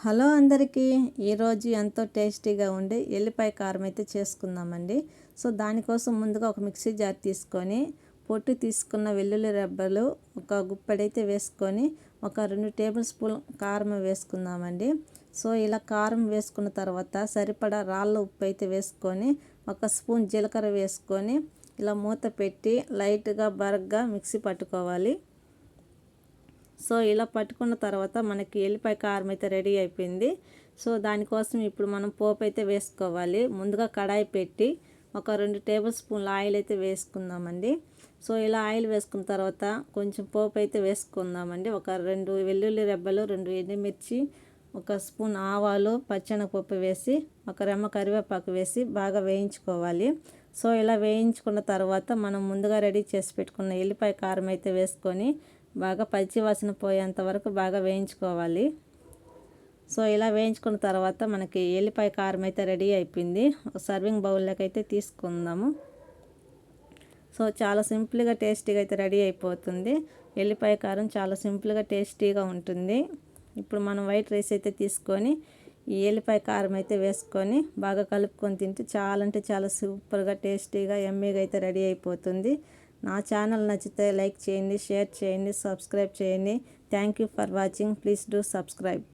Hello అందరికీ, ఈరోజు ఎంతో టేస్టీగా ఉండే ఎల్లిపాయ కారం అయితే చేసుకుందామండి. సో దానికోసం ముందుగా ఒక మిక్సీ జార్ తీసుకొని పొట్టు తీసుకున్న వెల్లుల్లి రెబ్బలు ఒక గుప్పెడైతే వేసుకొని ఒక 2 టేబుల్ స్పూన్ కారం వేసుకుందామండి. సో ఇలా కారం వేసుకున్న తర్వాత సరిపడా రాళ్ళ ఉప్పు అయితే వేసుకొని ఒక స్పూన్ జీలకర్ర వేసుకొని ఇలా మూత పెట్టి లైట్గా బరగ్గా మిక్సీ పట్టుకోవాలి. సో ఇలా పట్టుకున్న తర్వాత మనకి ఎల్లిపాయ కారం అయితే రెడీ అయిపోయింది. సో దానికోసం ఇప్పుడు మనం పోపు అయితే వేసుకోవాలి. ముందుగా కడాయి పెట్టి ఒక 2 టేబుల్ స్పూన్ల ఆయిల్ అయితే వేసుకుందామండి. సో ఇలా ఆయిల్ వేసుకున్న తర్వాత కొంచెం పోపు అయితే వేసుకుందామండి. ఒక 2 వెల్లుల్లి రెబ్బలు, 2 ఎండుమిర్చి, ఒక స్పూన్ ఆవాలు, పచ్చెనగపప్పు వేసి ఒక రెమ్మ కరివేపాకు వేసి బాగా వేయించుకోవాలి. సో ఇలా వేయించుకున్న తర్వాత మనం ముందుగా రెడీ చేసి పెట్టుకున్న ఎల్లిపాయ కారం అయితే వేసుకొని బాగా పచ్చి వాసన పోయేంత వరకు బాగా వేయించుకోవాలి. సో ఇలా వేయించుకున్న తర్వాత మనకి ఎల్లిపాయ కారం అయితే రెడీ అయిపోయింది. సర్వింగ్ బౌల్లోకి అయితే తీసుకుందాము. సో చాలా సింపుల్గా టేస్టీగా అయితే రెడీ అయిపోతుంది. ఎల్లిపాయ కారం చాలా సింపుల్గా టేస్టీగా ఉంటుంది. ఇప్పుడు మనం వైట్ రైస్ అయితే తీసుకొని ఈ ఎల్లిపాయ కారం అయితే వేసుకొని బాగా కలుపుకొని తింటే చాలా అంటే చాలా సూపర్గా టేస్టీగా యమ్మీగా అయితే రెడీ అయిపోతుంది. నా ఛానల్ నచ్చితే లైక్ చేయండి, షేర్ చేయండి, సబ్స్క్రైబ్ చేయండి. Thank you for watching. Please do subscribe.